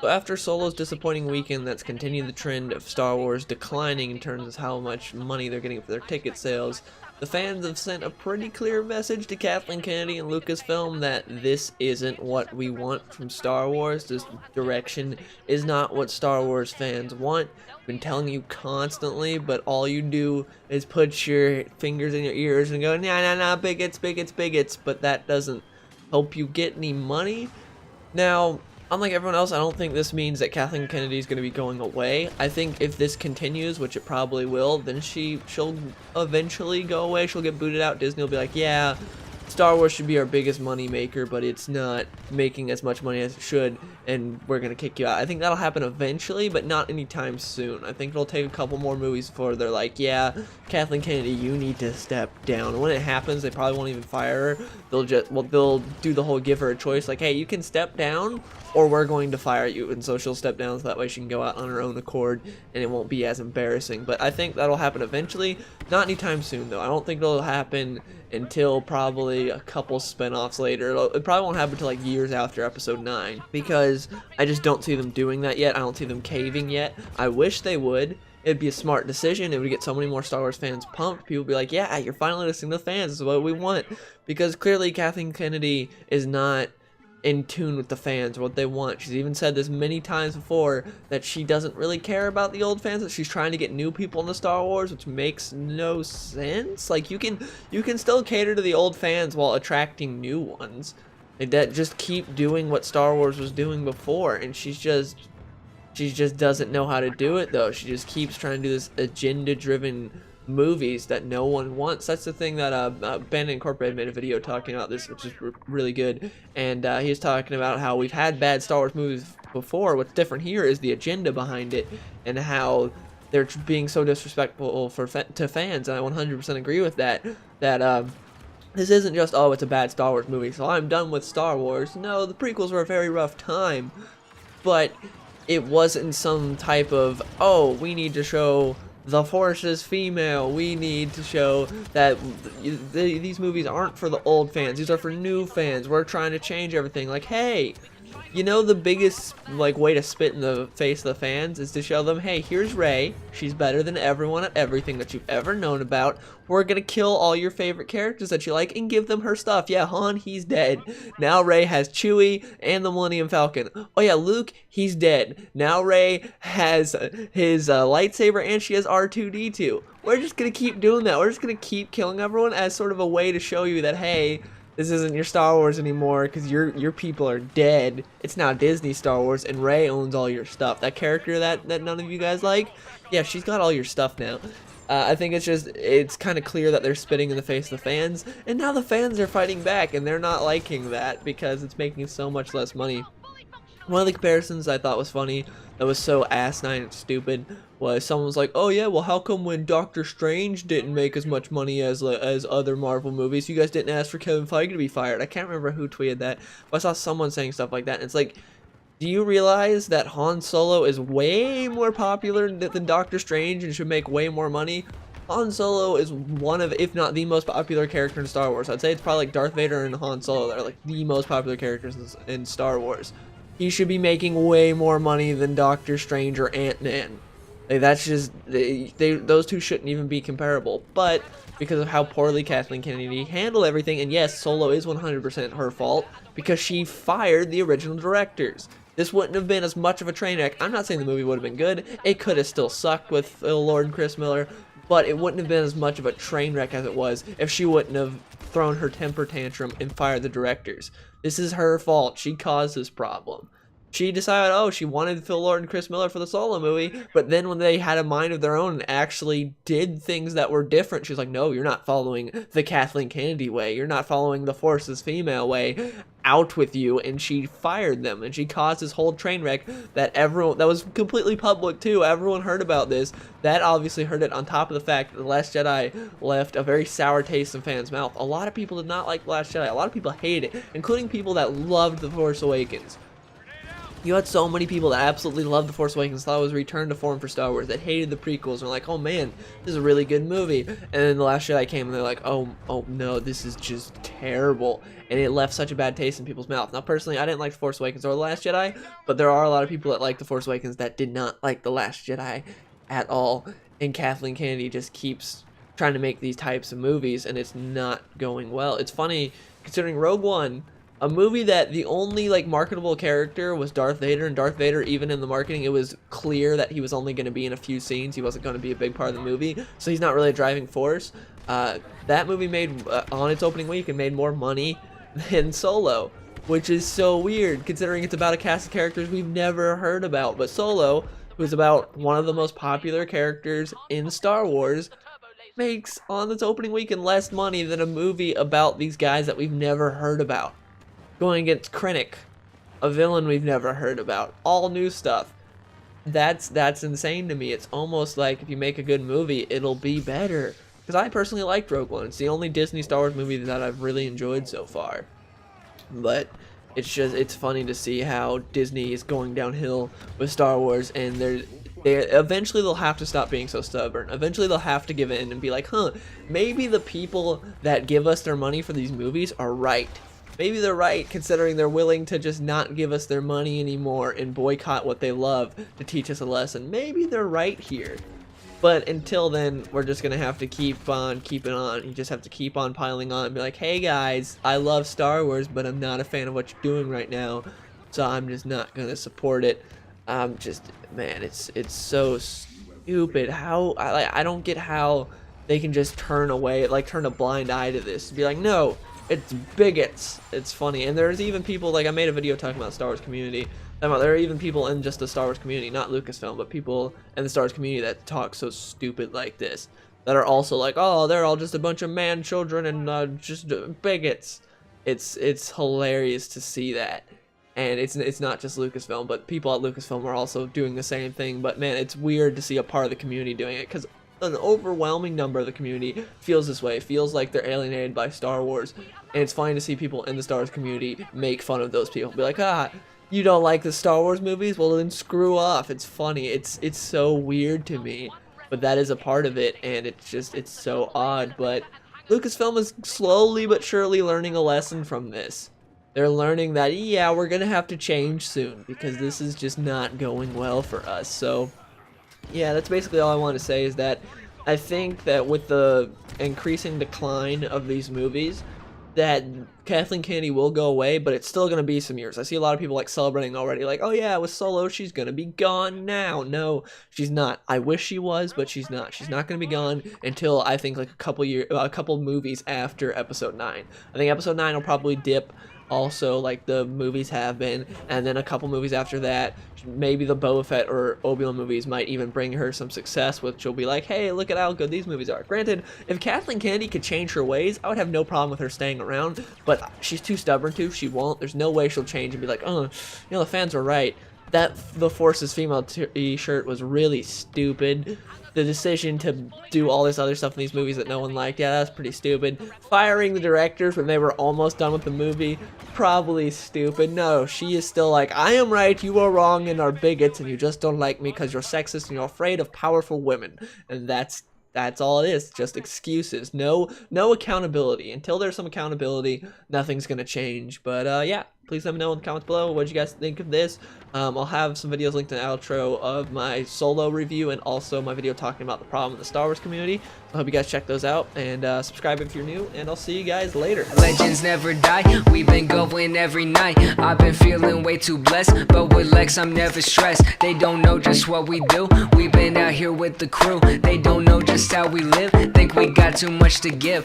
So after Solo's disappointing weekend that's continued the trend of Star Wars declining in terms of how much money they're getting for their ticket sales, the fans have sent a pretty clear message to Kathleen Kennedy and Lucasfilm that this isn't what we want from Star Wars. This direction is not what Star Wars fans want. I've been telling you constantly, but all you do is put your fingers in your ears and go, nah, nah, nah, bigots, bigots, bigots, but that doesn't help you get any money. Now, unlike everyone else, I don't think this means that Kathleen Kennedy is going to be going away. I think if this continues, which it probably will, then she'll eventually go away. She'll get booted out. Disney will be like, yeah, Star Wars should be our biggest money maker, but it's not making as much money as it should, and we're going to kick you out. I think that'll happen eventually, but not anytime soon. I think it'll take a couple more movies before they're like, yeah, Kathleen Kennedy, you need to step down. And when it happens, they probably won't even fire her. They'll do the whole give her a choice, like, hey, you can step down, or we're going to fire you. And so she'll step down so that way she can go out on her own accord, and it won't be as embarrassing. But I think that'll happen eventually. Not anytime soon, though. I don't think it'll happen until probably a couple spinoffs later. It probably won't happen until like years after episode 9, because I just don't see them doing that yet. I don't see them caving yet. I wish they would. It'd be a smart decision. It would get so many more Star Wars fans pumped. People would be like, yeah, you're finally listening to the fans. This is what we want. Because clearly Kathleen Kennedy is not in tune with the fans or what they want. She's even said this many times before, that she doesn't really care about the old fans, that she's trying to get new people into Star Wars, which makes no sense. Like, you can still cater to the old fans while attracting new ones. Like, that just keep doing what Star Wars was doing before, and she just doesn't know how to do it, though. She just keeps trying to do this agenda-driven movies that no one wants. That's the thing that Ben Incorporated made a video talking about this, which is really good. And he was talking about how we've had bad Star Wars movies before. What's different here is the agenda behind it, and how they're being so disrespectful to fans. And I 100% agree with that. This isn't just, oh, it's a bad Star Wars movie, so I'm done with Star Wars. No, the prequels were a very rough time, but it wasn't some type of, oh, we need to show the Force is female, we need to show that these movies aren't for the old fans, these are for new fans, we're trying to change everything. Like, hey, you know, the biggest way to spit in the face of the fans is to show them, hey, here's Rey, she's better than everyone at everything that you've ever known about. We're gonna kill all your favorite characters that you like and give them her stuff. Yeah, Han, he's dead. Now Rey has Chewie and the Millennium Falcon. Oh yeah, Luke, he's dead. Now Rey has his lightsaber, and she has R2-D2. We're just gonna keep doing that. We're just gonna keep killing everyone as sort of a way to show you that, hey, this isn't your Star Wars anymore, because your people are dead. It's now Disney Star Wars, and Rey owns all your stuff. That character that none of you guys like, yeah, she's got all your stuff now. I think it's kind of clear that they're spitting in the face of the fans, and now the fans are fighting back, and they're not liking that because it's making so much less money. One of the comparisons I thought was funny, that was so asinine and stupid, was someone was like, oh yeah, well how come when Doctor Strange didn't make as much money as other Marvel movies, you guys didn't ask for Kevin Feige to be fired? I can't remember who tweeted that, but I saw someone saying stuff like that, and it's like, do you realize that Han Solo is way more popular than Doctor Strange and should make way more money? Han Solo is one of, if not the most popular character in Star Wars. I'd say it's probably like Darth Vader and Han Solo that are like the most popular characters in Star Wars. He should be making way more money than Doctor Strange or Ant-Man. Like, that's just, those two shouldn't even be comparable. But because of how poorly Kathleen Kennedy handled everything, and yes, Solo is 100% her fault, because she fired the original directors. This wouldn't have been as much of a train wreck. I'm not saying the movie would have been good. It could have still sucked with Phil Lord and Chris Miller, but it wouldn't have been as much of a train wreck as it was if she wouldn't have thrown her temper tantrum and fired the directors. This is her fault. She caused this problem. She decided, oh, she wanted Phil Lord and Chris Miller for the Solo movie, but then when they had a mind of their own and actually did things that were different, she's like, no, you're not following the Kathleen Kennedy way. You're not following the Force's female way. Out with you. And she fired them, and she caused this whole train wreck that was completely public too. Everyone heard about this. That obviously hurt it, on top of the fact that The Last Jedi left a very sour taste in fans' mouth. A lot of people did not like The Last Jedi. A lot of people hated it, including people that loved The Force Awakens. You had so many people that absolutely loved The Force Awakens, thought it was a return to form for Star Wars, that hated the prequels, and were like, oh man, this is a really good movie. And then The Last Jedi came, and they're like, oh no, this is just terrible. And it left such a bad taste in people's mouth. Now, personally, I didn't like The Force Awakens or The Last Jedi, but there are a lot of people that like The Force Awakens that did not like The Last Jedi at all. And Kathleen Kennedy just keeps trying to make these types of movies, and it's not going well. It's funny, considering Rogue One, a movie that the only like marketable character was Darth Vader, and Darth Vader, even in the marketing, it was clear that he was only going to be in a few scenes. He wasn't going to be a big part of the movie, so he's not really a driving force. That movie made, on its opening week, and made more money than Solo, which is so weird considering it's about a cast of characters we've never heard about. But Solo, who's about one of the most popular characters in Star Wars, makes on its opening weekend less money than a movie about these guys that we've never heard about. Going against Krennic, a villain we've never heard about, all new stuff. That's insane to me. It's almost like if you make a good movie, it'll be better. Because I personally liked Rogue One. It's the only Disney Star Wars movie that I've really enjoyed so far. But it's funny to see how Disney is going downhill with Star Wars, and eventually they'll have to stop being so stubborn. Eventually they'll have to give in and be like, maybe the people that give us their money for these movies are right. Maybe they're right, considering they're willing to just not give us their money anymore and boycott what they love to teach us a lesson. Maybe they're right here. But until then, we're just going to have to keep on keeping on. You just have to keep on piling on and be like, hey guys, I love Star Wars, but I'm not a fan of what you're doing right now, so I'm just not going to support it. Man, it's so stupid. I don't get how they can just turn away, like turn a blind eye to this. Be like, no, it's bigots. It's funny. And there's even people, like I made a video talking about the Star Wars community. There are even people in just the Star Wars community, not Lucasfilm, but people in the Star Wars community that talk so stupid like this. That are also like, oh, they're all just a bunch of man children and just bigots. It's hilarious to see that. And it's not just Lucasfilm, but people at Lucasfilm are also doing the same thing. But man, it's weird to see a part of the community doing it, because an overwhelming number of the community feels this way, feels like they're alienated by Star Wars. And it's funny to see people in the Star Wars community make fun of those people. Be like, you don't like the Star Wars movies? Well, then screw off. It's funny. It's so weird to me. But that is a part of it, and it's so odd. But Lucasfilm is slowly but surely learning a lesson from this. They're learning that, yeah, we're going to have to change soon, because this is just not going well for us. So, yeah, that's basically all I want to say, is that I think that with the increasing decline of these movies, that Kathleen Kennedy will go away, but it's still going to be some years. I see a lot of people like celebrating already, like, oh yeah, with Solo, she's going to be gone now. No, she's not. I wish she was, but she's not. She's not going to be gone until I think like a couple movies after Episode 9. I think Episode 9 will probably dip also, like the movies have been, and then a couple movies after that, maybe the Boba Fett or Obi-Wan movies might even bring her some success, which she'll be like, hey, look at how good these movies are. Granted, if Kathleen Kennedy could change her ways, I would have no problem with her staying around, but she's too stubborn to. She won't. There's no way she'll change and be like, oh, the fans were right. That The Force is Female t-shirt was really stupid. The decision to do all this other stuff in these movies that no one liked, yeah, that's pretty stupid. Firing the directors when they were almost done with the movie, probably stupid. No, she is still like, I am right, you are wrong, and are bigots, and you just don't like me because you're sexist and you're afraid of powerful women. And that's all it is, just excuses. No accountability. Until there's some accountability, nothing's gonna change. But yeah, please let me know in the comments below what you guys think of this. I'll have some videos linked in the outro of my Solo review and also my video talking about the problem in the Star Wars community. So I hope you guys check those out, and subscribe if you're new, and I'll see you guys later. Legends never die, we've been going every night. I've been feeling way too blessed, but with Lex I'm never stressed. They don't know just what we do, we've been out here with the crew. They don't know just how we live, think we got too much to give.